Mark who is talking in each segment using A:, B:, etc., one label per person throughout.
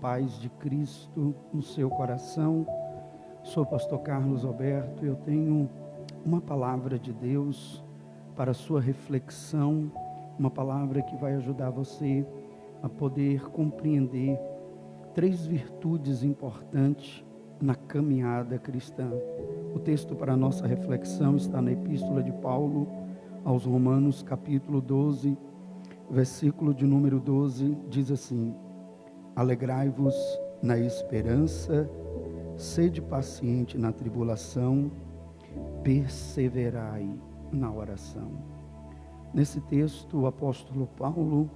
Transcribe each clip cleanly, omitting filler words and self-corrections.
A: paz de Cristo no seu coração. Sou o pastor Carlos Alberto. Eu tenho uma palavra de Deus para a sua reflexão, uma palavra que vai ajudar você a poder compreender 3 virtudes importantes na caminhada cristã. O texto para a nossa reflexão está na Epístola de Paulo aos Romanos, capítulo 12, versículo de número 12, diz assim: alegrai-vos na esperança, sede paciente na tribulação, perseverai na oração. Nesse texto, o apóstolo Paulo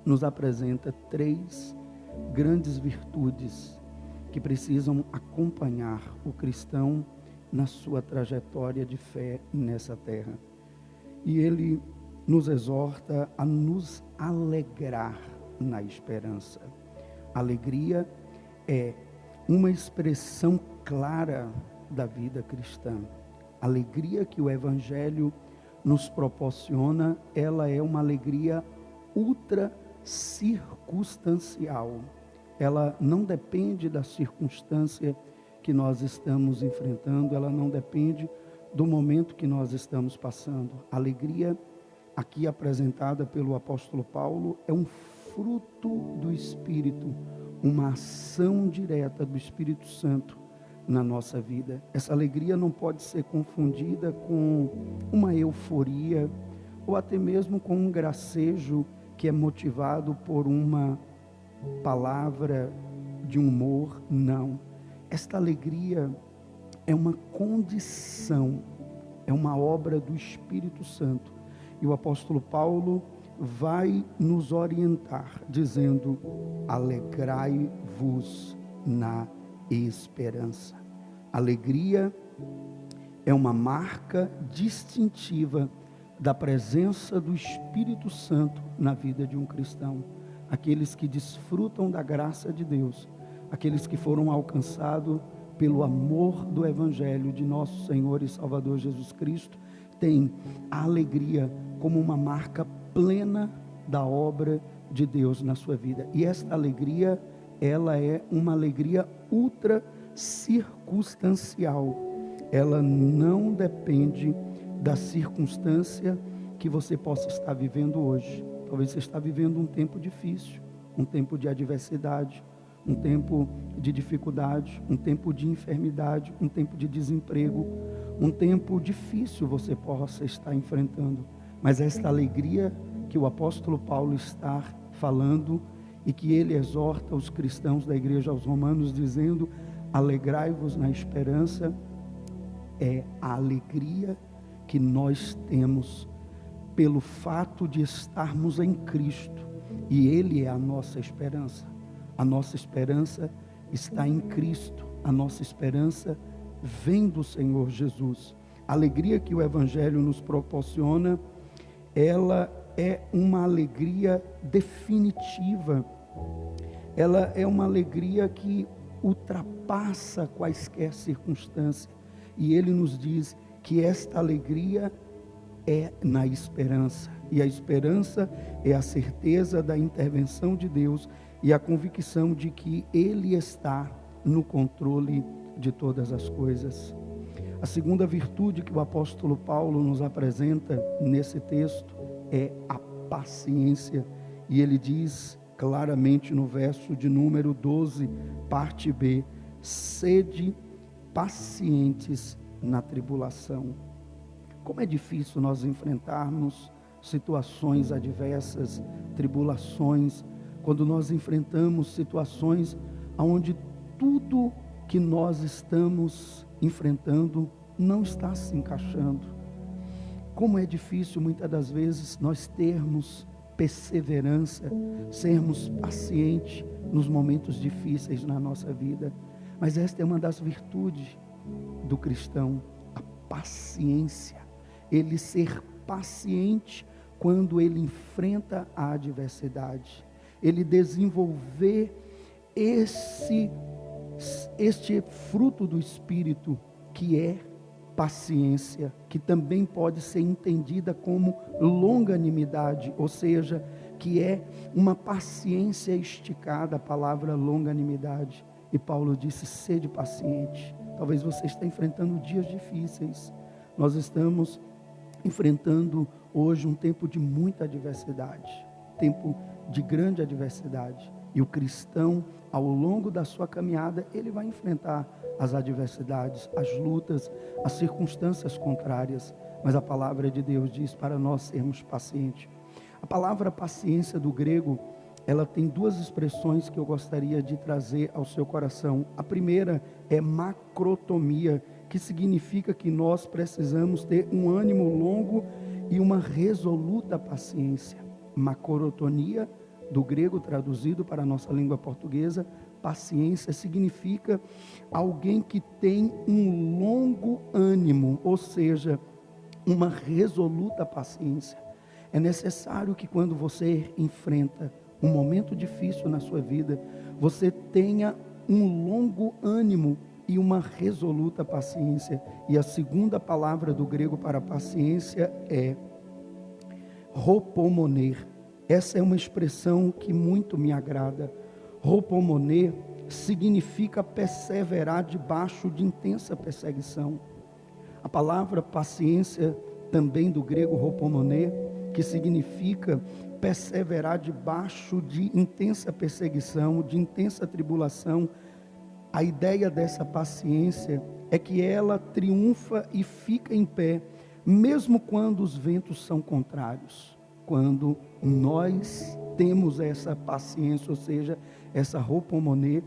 A: nos apresenta 3 grandes virtudes que precisam acompanhar o cristão na sua trajetória de fé nessa terra. E ele nos exorta a nos alegrar na esperança. Alegria é uma expressão clara da vida cristã. A alegria que o Evangelho nos proporciona, ela é uma alegria ultra circunstancial. Ela não depende da circunstância que nós estamos enfrentando, ela não depende do momento que nós estamos passando. A alegria aqui apresentada pelo apóstolo Paulo é um fruto do Espírito, uma ação direta do Espírito Santo na nossa vida. Essa alegria não pode ser confundida com uma euforia ou até mesmo com um gracejo que é motivado por uma palavra de humor. Não. Esta alegria é uma condição, é uma obra do Espírito Santo. E o apóstolo Paulo vai nos orientar, dizendo: alegrai-vos na esperança. Alegria é uma marca distintiva da presença do Espírito Santo na vida de um cristão. Aqueles que desfrutam da graça de Deus, aqueles que foram alcançados pelo amor do Evangelho de nosso Senhor e Salvador Jesus Cristo, têm a alegria como uma marca plena da obra de Deus na sua vida. E esta alegria, ela é uma alegria ultra circunstancial. Ela não depende da circunstância que você possa estar vivendo hoje. Talvez você está vivendo um tempo difícil, um tempo de adversidade, um tempo de dificuldade, um tempo de enfermidade, um tempo de desemprego, um tempo difícil você possa estar enfrentando. Mas esta alegria que o apóstolo Paulo está falando e que ele exorta os cristãos da igreja aos Romanos, dizendo: alegrai-vos na esperança, é a alegria que nós temos pelo fato de estarmos em Cristo, e Ele é a nossa esperança. A nossa esperança está em Cristo, a nossa esperança vem do Senhor Jesus. A alegria que o Evangelho nos proporciona, ela é uma alegria definitiva, ela é uma alegria que ultrapassa quaisquer circunstâncias, e Ele nos diz que esta alegria é na esperança, e a esperança é a certeza da intervenção de Deus e a convicção de que Ele está no controle de todas as coisas. A segunda virtude que o apóstolo Paulo nos apresenta nesse texto é a paciência, e ele diz claramente no verso de número 12, parte B: sede pacientes na tribulação. Como é difícil nós enfrentarmos situações adversas, tribulações, quando nós enfrentamos situações onde tudo que nós estamos enfrentando não está se encaixando. Como é difícil muitas das vezes nós termos perseverança, sermos pacientes nos momentos difíceis na nossa vida. Mas esta é uma das virtudes do cristão, a paciência. Ele ser paciente quando ele enfrenta a adversidade. Ele desenvolver este fruto do Espírito, que é paciência, que também pode ser entendida como longanimidade, ou seja, que é uma paciência esticada, a palavra longanimidade. E Paulo disse: sede paciente. Talvez você esteja enfrentando dias difíceis. Nós estamos enfrentando hoje um tempo de muita adversidade, tempo de grande adversidade. E o cristão, ao longo da sua caminhada, ele vai enfrentar as adversidades, as lutas, as circunstâncias contrárias. Mas a palavra de Deus diz para nós sermos pacientes. A palavra paciência do grego, ela tem duas expressões que eu gostaria de trazer ao seu coração. A primeira é macrotomia, que significa que nós precisamos ter um ânimo longo e uma resoluta paciência. Macrotonia, do grego traduzido para a nossa língua portuguesa, paciência significa alguém que tem um longo ânimo, ou seja, uma resoluta paciência. É necessário que quando você enfrenta um momento difícil na sua vida, você tenha um longo ânimo e uma resoluta paciência. E a segunda palavra do grego para paciência é hopomoner. Essa é uma expressão que muito me agrada. Hopomoner significa perseverar debaixo de intensa perseguição. A palavra paciência, também do grego hopomoner, que significa perseverar debaixo de intensa perseguição, de intensa tribulação. A ideia dessa paciência é que ela triunfa e fica em pé, mesmo quando os ventos são contrários. Quando nós temos essa paciência, ou seja, essa hopomoner,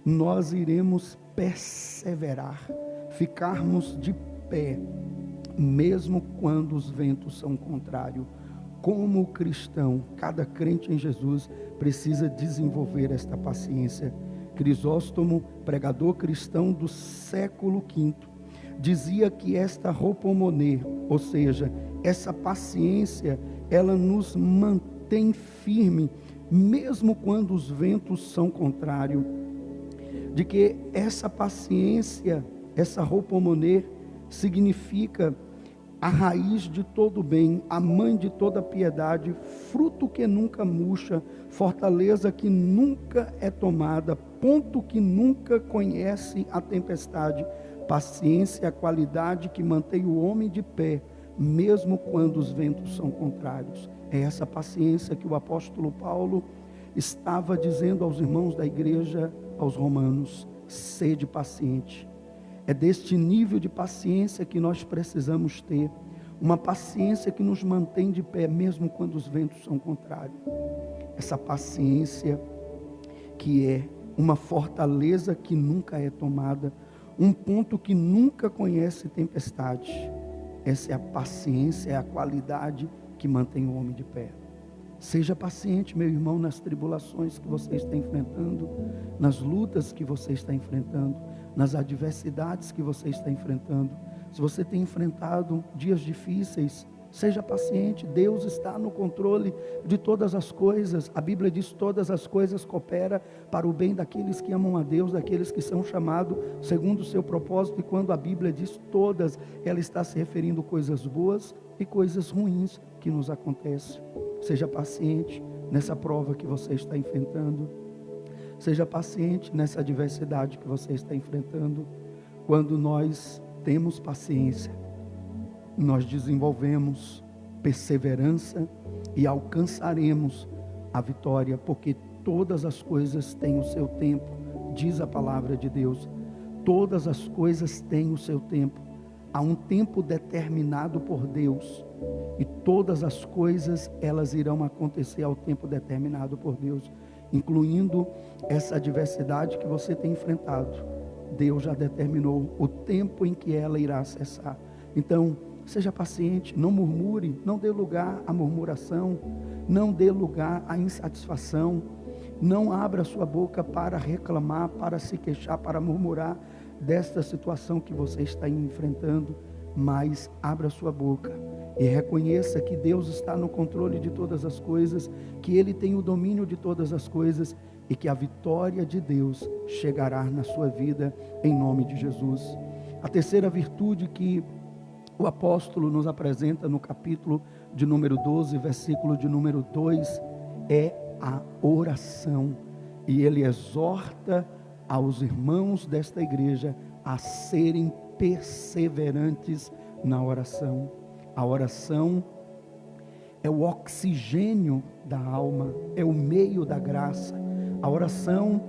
A: nós iremos perseverar, ficarmos de pé, mesmo quando os ventos são contrários. Como cristão, cada crente em Jesus precisa desenvolver esta paciência. Crisóstomo, pregador cristão do século V, dizia que esta hopomoner, ou seja, essa paciência, ela nos mantém firme, mesmo quando os ventos são contrários. De que essa paciência, essa hopomoner, significa a raiz de todo bem, a mãe de toda piedade, fruto que nunca murcha, fortaleza que nunca é tomada, ponto que nunca conhece a tempestade. Paciência é a qualidade que mantém o homem de pé, mesmo quando os ventos são contrários. É essa paciência que o apóstolo Paulo estava dizendo aos irmãos da igreja, aos romanos: sede paciente. É deste nível de paciência que nós precisamos ter, uma paciência que nos mantém de pé, mesmo quando os ventos são contrários. Essa paciência que é uma fortaleza que nunca é tomada, um ponto que nunca conhece tempestade. Essa é a paciência, é a qualidade que mantém o homem de pé. Seja paciente, meu irmão, nas tribulações que você está enfrentando, nas lutas que você está enfrentando, nas adversidades que você está enfrentando. Se você tem enfrentado dias difíceis, seja paciente. Deus está no controle de todas as coisas. A Bíblia diz: todas as coisas cooperam para o bem daqueles que amam a Deus, daqueles que são chamados segundo o seu propósito. E quando a Bíblia diz todas, ela está se referindo a coisas boas e coisas ruins que nos acontecem. Seja paciente nessa prova que você está enfrentando. Seja paciente nessa adversidade que você está enfrentando. Quando nós temos paciência, nós desenvolvemos perseverança e alcançaremos a vitória, porque todas as coisas têm o seu tempo, diz a palavra de Deus. Todas as coisas têm o seu tempo. Há um tempo determinado por Deus, e todas as coisas, elas irão acontecer ao tempo determinado por Deus, incluindo essa adversidade que você tem enfrentado. Deus já determinou o tempo em que ela irá cessar. Então, seja paciente, não murmure, não dê lugar à murmuração, não dê lugar à insatisfação, não abra sua boca para reclamar, para se queixar, para murmurar desta situação que você está enfrentando, mas abra sua boca e reconheça que Deus está no controle de todas as coisas, que Ele tem o domínio de todas as coisas e que a vitória de Deus chegará na sua vida em nome de Jesus. A terceira virtude que o apóstolo nos apresenta no capítulo de número 12, versículo de número 2, é a oração. E ele exorta aos irmãos desta igreja a serem perseverantes na oração. A oração é o oxigênio da alma, é o meio da graça. A oração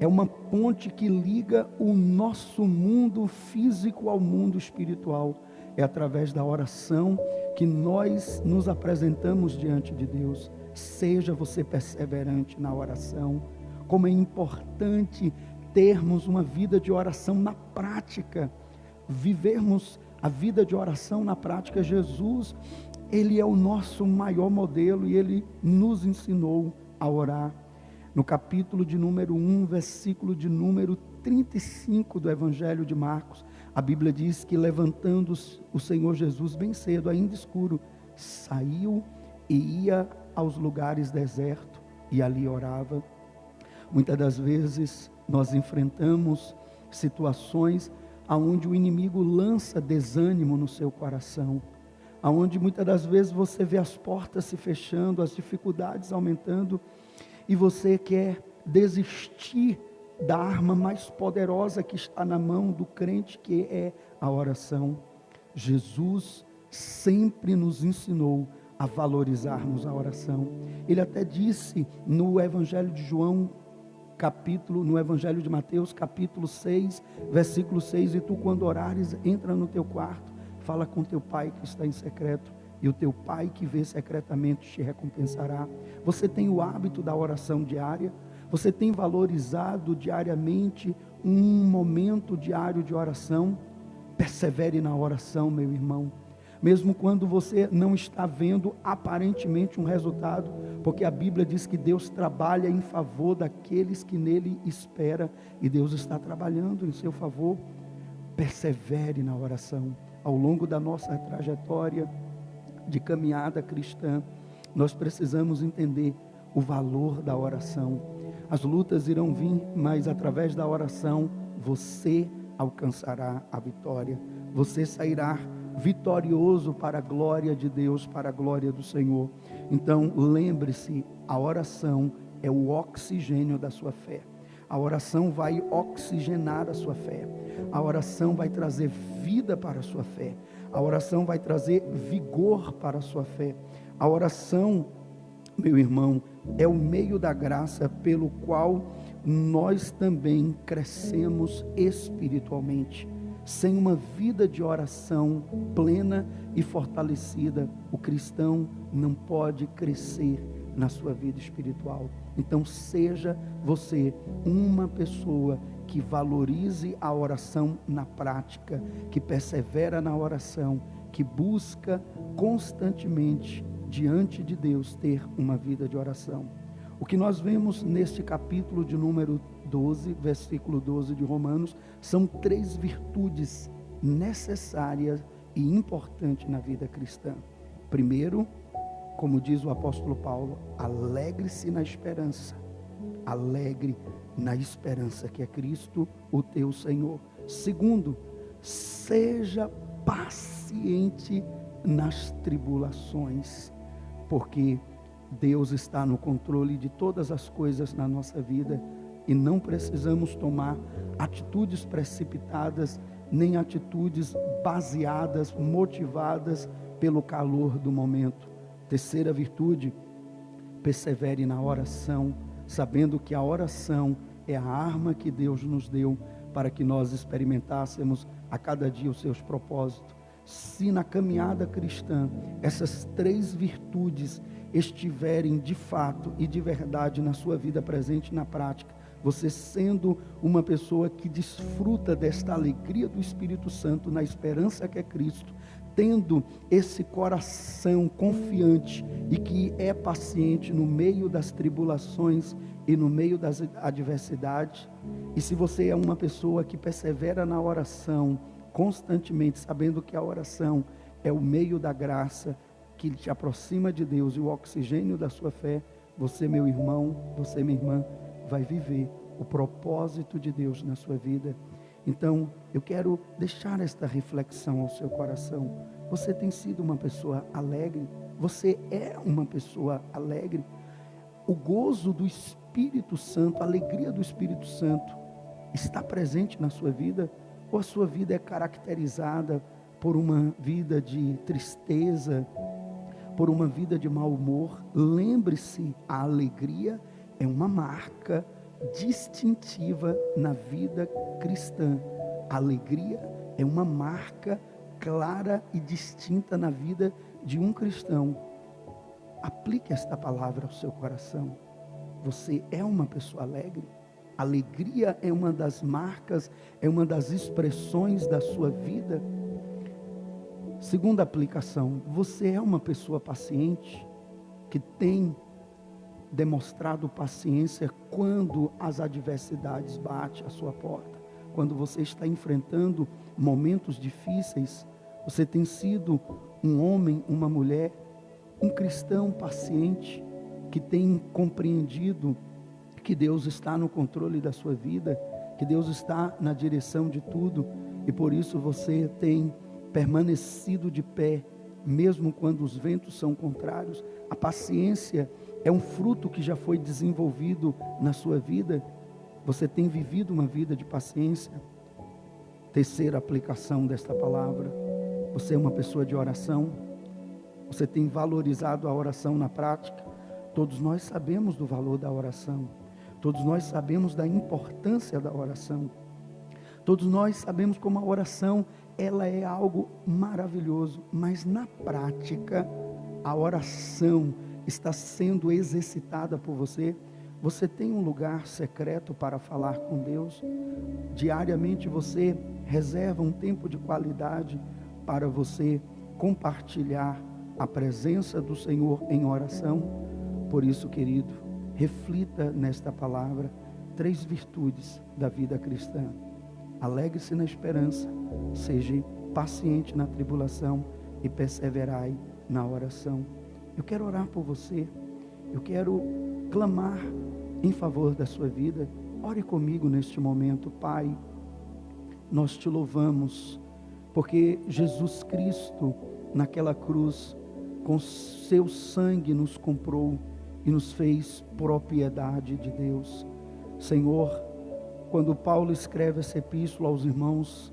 A: é uma ponte que liga o nosso mundo físico ao mundo espiritual. É através da oração que nós nos apresentamos diante de Deus. Seja você perseverante na oração. Como é importante termos uma vida de oração na prática, vivermos a vida de oração na prática. Jesus, ele é o nosso maior modelo e ele nos ensinou a orar. No capítulo de número 1, versículo de número 35 do Evangelho de Marcos, a Bíblia diz que levantando o Senhor Jesus bem cedo, ainda escuro, saiu e ia aos lugares desertos e ali orava. Muitas das vezes nós enfrentamos situações onde o inimigo lança desânimo no seu coração, onde muitas das vezes você vê as portas se fechando, as dificuldades aumentando, e você quer desistir da arma mais poderosa que está na mão do crente, que é a oração. Jesus sempre nos ensinou a valorizarmos a oração. Ele até disse no Evangelho de João, no Evangelho de Mateus, capítulo 6, versículo 6, e tu quando orares, entra no teu quarto, fala com teu pai que está em secreto, e o teu pai que vê secretamente te recompensará. Você tem o hábito da oração diária? Você tem valorizado diariamente um momento diário de oração? Persevere na oração, meu irmão. Mesmo quando você não está vendo aparentemente um resultado, porque a Bíblia diz que Deus trabalha em favor daqueles que nele esperam, e Deus está trabalhando em seu favor. Persevere na oração. Ao longo da nossa trajetória de caminhada cristã, nós precisamos entender o valor da oração. As lutas irão vir, mas através da oração você alcançará a vitória. Você sairá vitorioso para a glória de Deus, para a glória do Senhor. Então lembre-se, a oração é o oxigênio da sua fé. A oração vai oxigenar a sua fé. A oração vai trazer vida para a sua fé. A oração vai trazer vigor para a sua fé. A oração, meu irmão, é o meio da graça pelo qual nós também crescemos espiritualmente. Sem uma vida de oração plena e fortalecida, o cristão não pode crescer na sua vida espiritual. Então seja você uma pessoa que valorize a oração na prática, que persevera na oração, que busca constantemente diante de Deus ter uma vida de oração. O que nós vemos neste capítulo de número 12, versículo 12 de Romanos, são 3 virtudes necessárias e importantes na vida cristã. Primeiro, como diz o apóstolo Paulo, alegre-se na esperança. Alegre na esperança que é Cristo, o teu Senhor. Segundo, seja paciente nas tribulações, porque Deus está no controle de todas as coisas na nossa vida e não precisamos tomar atitudes precipitadas, nem atitudes baseadas, motivadas pelo calor do momento. Terceira virtude, persevere na oração, sabendo que a oração é a arma que Deus nos deu para que nós experimentássemos a cada dia os seus propósitos. Se na caminhada cristã essas 3 virtudes estiverem de fato e de verdade na sua vida presente e na prática, você sendo uma pessoa que desfruta desta alegria do Espírito Santo na esperança que é Cristo, tendo esse coração confiante e que é paciente no meio das tribulações e no meio das adversidades, e se você é uma pessoa que persevera na oração constantemente, sabendo que a oração é o meio da graça que te aproxima de Deus e o oxigênio da sua fé, você, meu irmão, você, minha irmã, vai viver o propósito de Deus na sua vida. Então, eu quero deixar esta reflexão ao seu coração. Você tem sido uma pessoa alegre? Você é uma pessoa alegre? O gozo do Espírito Santo, a alegria do Espírito Santo está presente na sua vida? Ou a sua vida é caracterizada por uma vida de tristeza, por uma vida de mau humor? Lembre-se, a alegria é uma marca distintiva na vida cristã. A alegria é uma marca clara e distinta na vida de um cristão. Aplique esta palavra ao seu coração. Você é uma pessoa alegre? Alegria é uma das marcas, é uma das expressões da sua vida. Segunda aplicação, você é uma pessoa paciente, que tem demonstrado paciência quando as adversidades batem à sua porta, quando você está enfrentando momentos difíceis. Você tem sido um homem, uma mulher, um cristão paciente, que tem compreendido que Deus está no controle da sua vida, que Deus está na direção de tudo, e por isso você tem permanecido de pé, mesmo quando os ventos são contrários. A paciência é um fruto que já foi desenvolvido na sua vida. Você tem vivido uma vida de paciência? Terceira aplicação desta palavra, você é uma pessoa de oração? Você tem valorizado a oração na prática? Todos nós sabemos do valor da oração. Todos nós sabemos da importância da oração. Todos nós sabemos como a oração, ela é algo maravilhoso. Mas na prática, a oração está sendo exercitada por você? Você tem um lugar secreto para falar com Deus? Diariamente você reserva um tempo de qualidade para você compartilhar a presença do Senhor em oração? Por isso, querido, reflita nesta palavra 3 virtudes da vida cristã. Alegre-se na esperança, seja paciente na tribulação e perseverai na oração. Eu quero orar por você, eu quero clamar em favor da sua vida. Ore comigo neste momento. Pai, nós te louvamos, porque Jesus Cristo, naquela cruz, com seu sangue nos comprou e nos fez propriedade de Deus. Senhor, quando Paulo escreve essa epístola aos irmãos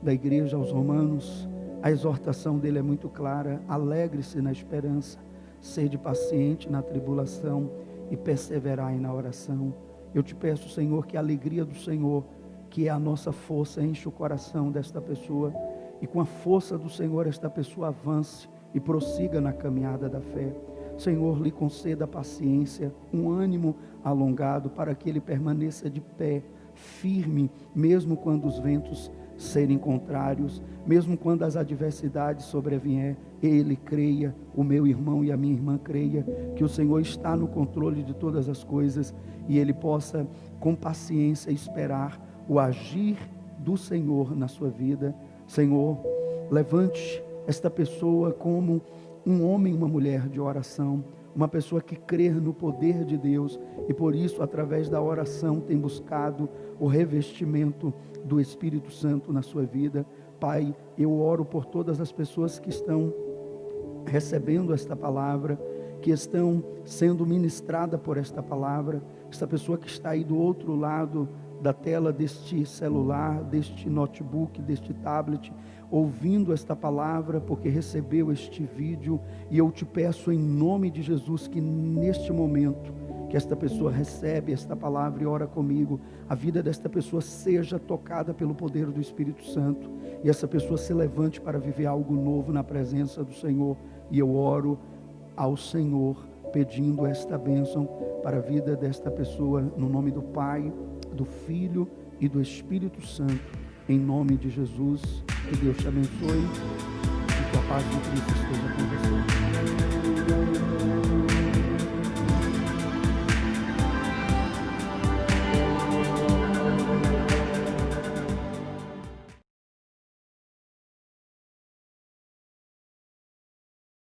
A: da igreja, aos romanos, a exortação dele é muito clara: alegre-se na esperança, sede paciente na tribulação e perseverai na oração. Eu te peço, Senhor, que a alegria do Senhor, que é a nossa força, enche o coração desta pessoa, e com a força do Senhor esta pessoa avance e prossiga na caminhada da fé. Senhor, lhe conceda paciência, um ânimo alongado, para que ele permaneça de pé, firme, mesmo quando os ventos serem contrários, mesmo quando as adversidades sobrevier. Ele creia, o meu irmão e a minha irmã creia, que o Senhor está no controle de todas as coisas, e ele possa com paciência esperar o agir do Senhor na sua vida. Senhor, levante esta pessoa como um homem e uma mulher de oração, uma pessoa que crê no poder de Deus, e por isso, através da oração, tem buscado o revestimento do Espírito Santo na sua vida. Pai, eu oro por todas as pessoas que estão recebendo esta palavra, que estão sendo ministrada por esta palavra, esta pessoa que está aí do outro lado da tela deste celular, deste notebook, deste tablet, ouvindo esta palavra, porque recebeu este vídeo, e eu te peço em nome de Jesus, que neste momento, que esta pessoa recebe esta palavra e ora comigo, a vida desta pessoa seja tocada pelo poder do Espírito Santo, e essa pessoa se levante para viver algo novo na presença do Senhor. E eu oro ao Senhor, pedindo esta bênção para a vida desta pessoa, no nome do Pai, do Filho e do Espírito Santo, em nome de Jesus. Que Deus te abençoe e que a paz de Cristo esteja com você.